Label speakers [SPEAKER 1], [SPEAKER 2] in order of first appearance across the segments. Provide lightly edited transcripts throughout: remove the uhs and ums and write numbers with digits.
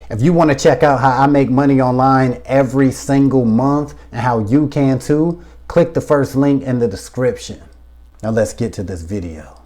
[SPEAKER 1] If you want to check out how I make money online every single month and how you can too, click the first link in the description. Now let's get to this video.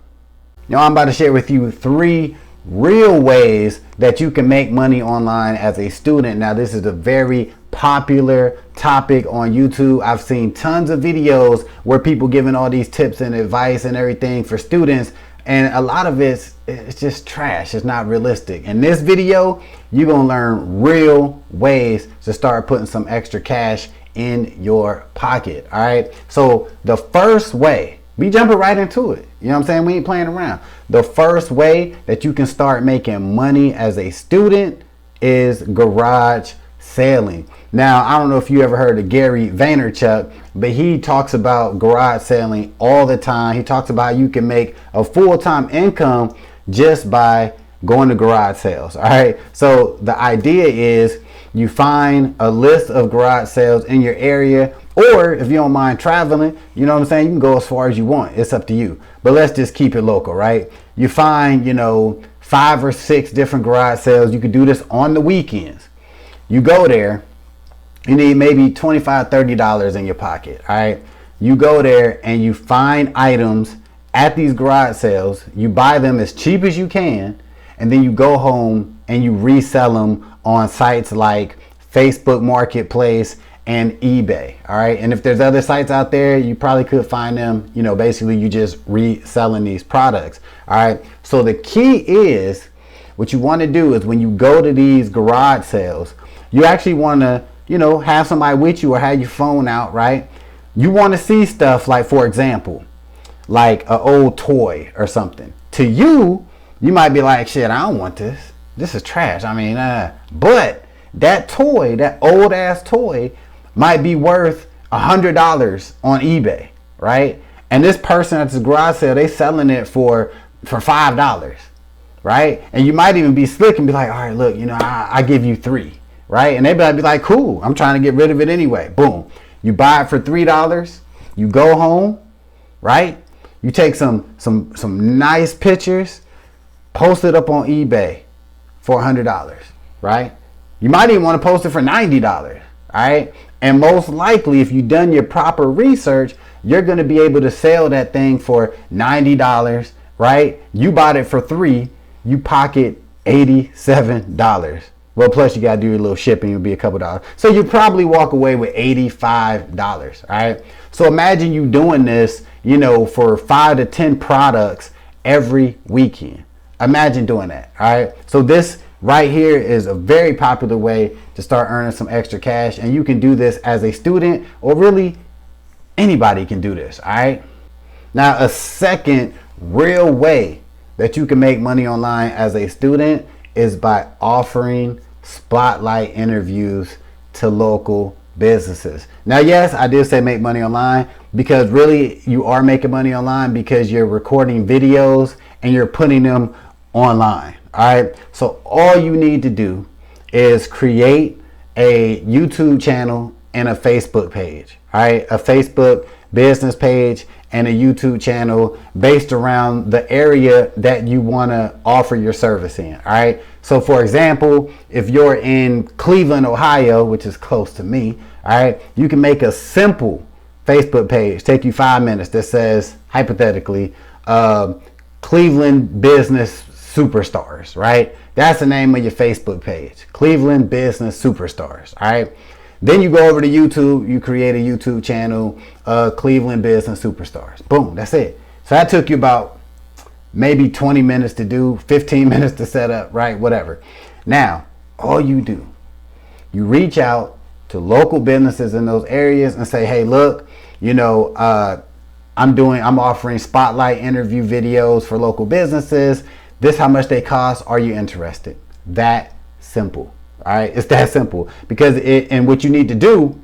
[SPEAKER 1] Now I'm about to share with you 3 real ways that you can make money online as a student. Now this is a very popular topic on YouTube. I've seen tons of videos where people giving all these tips and advice and everything for students, and a lot of it's just trash. It's not realistic. In this video, you're gonna learn real ways to start putting some extra cash in your pocket. All right, so the first way, we jumping right into it. You know what I'm saying? We ain't playing around. The first way that you can start making money as a student is garage sailing. Now, I don't know if you ever heard of Gary Vaynerchuk, but he talks about garage sailing all the time. He talks about how you can make a full-time income just by going to garage sales. All right. So the idea is you find a list of garage sales in your area, or if you don't mind traveling, you know what I'm saying, you can go as far as you want. It's up to you. But let's just keep it local, right? You find, 5 or 6 different garage sales. You could do this on the weekends. You go there, you need maybe $25, $30 in your pocket. All right. You go there and you find items at these garage sales. You buy them as cheap as you can, and then you go home and you resell them on sites like Facebook Marketplace and eBay. All right. And if there's other sites out there, you probably could find them. Basically you just reselling these products. All right. So the key is, what you want to do is when you go to these garage sales, you actually want to, have somebody with you or have your phone out, right? You want to see stuff like, for example, like an old toy or something. To you, you might be like, shit, I don't want this. This is trash. I mean, but that toy, that old ass toy, might be worth $100 on eBay, right? And this person at this garage sale, they selling it for $5, right? And you might even be slick and be like, all right, look, I give you 3. Right? And they be like, cool, I'm trying to get rid of it anyway. Boom. You buy it for $3. You go home, right? You take some nice pictures, post it up on eBay for $100, right? You might even want to post it for $90, all right? And most likely, if you've done your proper research, you're going to be able to sell that thing for $90, right? You bought it for $3, you pocket $87. Well, plus you got to do your little shipping, it'll be a couple dollars. So you probably walk away with $85, all right? So imagine you doing this, for 5 to 10 products every weekend. Imagine doing that, all right? So this right here is a very popular way to start earning some extra cash, and you can do this as a student, or really anybody can do this, all right? Now, a second real way that you can make money online as a student is by offering spotlight interviews to local businesses. Now, yes, I did say make money online, because really you are making money online because you're recording videos and you're putting them online. All right. So all you need to do is create a YouTube channel and a Facebook page. All right. A Facebook business page and a YouTube channel based around the area that you want to offer your service in. All right. So for example, if you're in Cleveland, Ohio, which is close to me, all right, you can make a simple Facebook page, take you 5 minutes, that says, hypothetically, Cleveland Business Superstars, right? That's the name of your Facebook page, Cleveland Business Superstars. All right. Then you go over to YouTube, you create a YouTube channel, Cleveland Business Superstars. Boom, that's it. So that took you about maybe 20 minutes to do, 15 minutes to set up, right? Whatever. Now, all you do, you reach out to local businesses in those areas and say, hey, look, I'm offering spotlight interview videos for local businesses. This how much they cost. Are you interested? That simple. All right, it's that simple. Because and what you need to do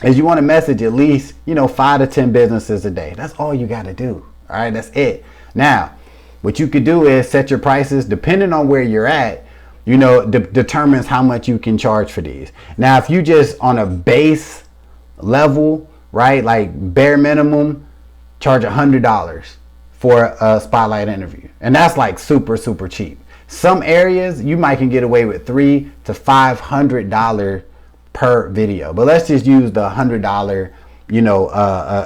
[SPEAKER 1] is you want to message at least 5 to 10 businesses a day. That's all you got to do. All right, that's it. Now, what you could do is set your prices depending on where you're at. Determines how much you can charge for these. Now, if you just on a base level, right, like bare minimum, charge $100 for a spotlight interview, and that's like super cheap. Some areas you might can get away with $300 to $500 per video, but let's just use the $100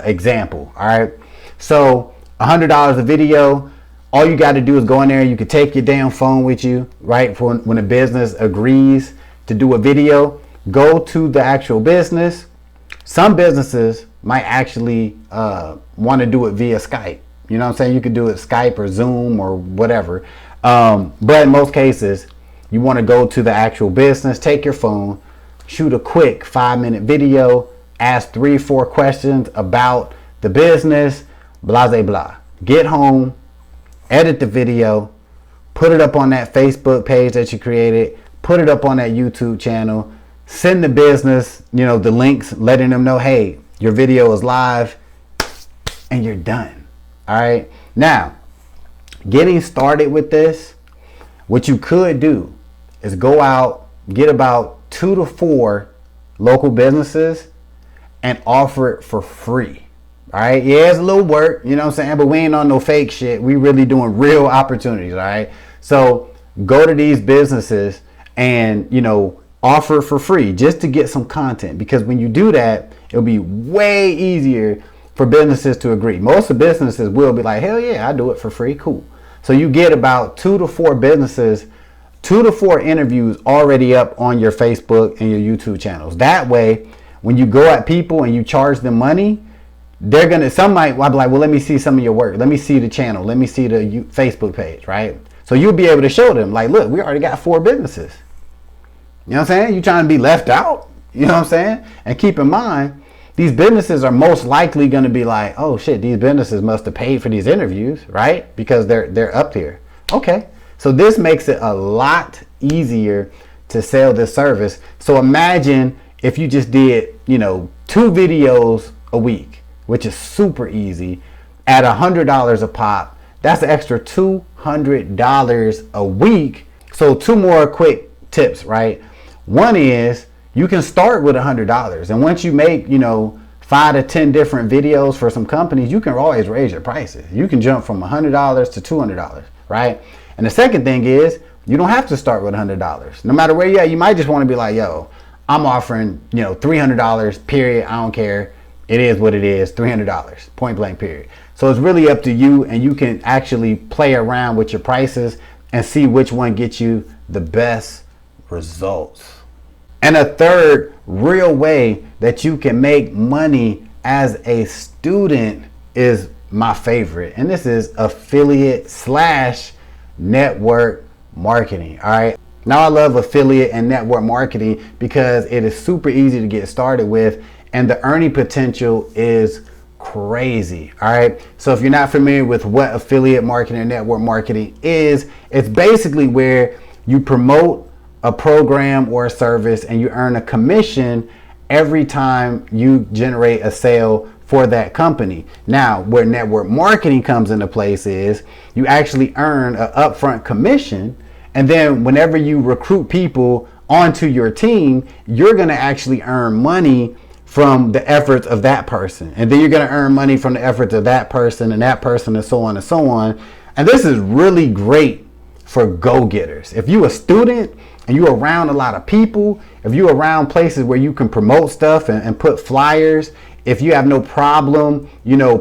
[SPEAKER 1] example. All right, so $100 a video. All you got to do is go in there. You can take your damn phone with you, right? For when a business agrees to do a video, go to the actual business. Some businesses might actually want to do it via Skype. You know what I'm saying? You could do it Skype or Zoom or whatever. But in most cases, you want to go to the actual business, take your phone, shoot a quick 5-minute video, ask 3-4 questions about the business, blah, blah, blah. Get home, edit the video, put it up on that Facebook page that you created, put it up on that YouTube channel, send the business, the links, letting them know, hey, your video is live, and you're done. All right. Now, getting started with this, what you could do is go out, get about 2 to 4 local businesses and offer it for free. All right. Yeah, it's a little work, you know what I'm saying? But we ain't on no fake shit. We really doing real opportunities. All right. So go to these businesses and, offer for free just to get some content, because when you do that, it'll be way easier for businesses to agree. Most of businesses will be like, hell yeah, I do it for free. Cool. So you get about 2 to 4 businesses, 2 to 4 interviews already up on your Facebook and your YouTube channels. That way, when you go at people and you charge them money, some might be like, well, let me see some of your work. Let me see the channel. Let me see the Facebook page, right? So you'll be able to show them like, look, we already got 4 businesses. You know what I'm saying? You trying to be left out? You know what I'm saying? And keep in mind, these businesses are most likely going to be like, oh shit, these businesses must have paid for these interviews, right? Because they're up here. Okay. So this makes it a lot easier to sell this service. So imagine if you just did, 2 videos a week, which is super easy, at $100 a pop. That's an extra $200 a week. So 2 more quick tips, right? One is you can start with $100, and once you make 5 to 10 different videos for some companies, you can always raise your prices. You can jump from $100 to $200, right? And the second thing is you don't have to start with $100. No matter where you're at, you might just want to be like, yo, I'm offering $300 period. I don't care. It is what it is. $300 point blank period. So it's really up to you, and you can actually play around with your prices and see which one gets you the best results. And a third real way that you can make money as a student is my favorite, and this is affiliate / network marketing. All right. Now I love affiliate and network marketing because it is super easy to get started with, and the earning potential is crazy. All right. So if you're not familiar with what affiliate marketing and network marketing is, it's basically where you promote a program or a service and you earn a commission every time you generate a sale for that company. Now, where network marketing comes into place is you actually earn an upfront commission, and then whenever you recruit people onto your team, you're going to actually earn money from the efforts of that person, and then you're going to earn money from the efforts of that person and that person, and so on and so on. And this is really great for go-getters. If you're a student and you're around a lot of people, if you're around places where you can promote stuff and put flyers, if you have no problem,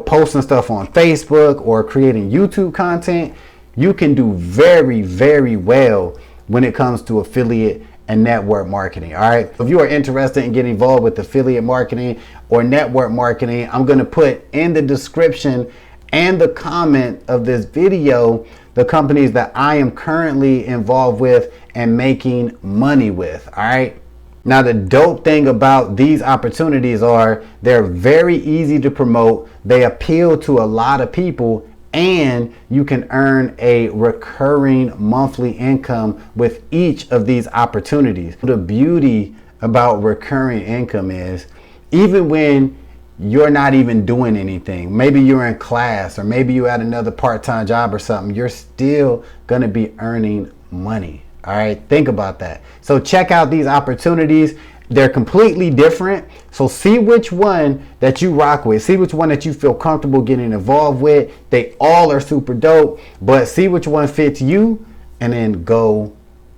[SPEAKER 1] posting stuff on Facebook or creating YouTube content, you can do very, very well when it comes to affiliate and network marketing. All right. If you are interested in getting involved with affiliate marketing or network marketing, I'm going to put in the description and the comment of this video the companies that I am currently involved with and making money with. All right. Now, the dope thing about these opportunities are they're very easy to promote. They appeal to a lot of people, and you can earn a recurring monthly income with each of these opportunities. The beauty about recurring income is even when you're not even doing anything, maybe you're in class or maybe you had another part-time job or something, you're still going to be earning money. All right, think about that. So check out these opportunities. They're completely different. So see which one that you rock with. See which one that you feel comfortable getting involved with. They all are super dope, but see which one fits you and then go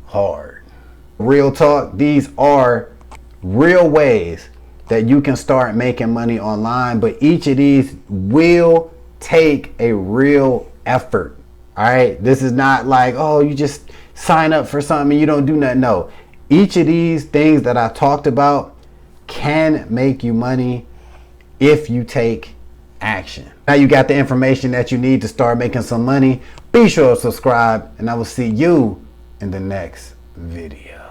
[SPEAKER 1] hard. Real talk, these are real ways that you can start making money online, but each of these will take a real effort. All right, this is not like, oh, you just sign up for something and you don't do nothing. No, each of these things that I talked about can make you money if you take action. Now you got the information that you need to start making some money. Be sure to subscribe, and I will see you in the next video.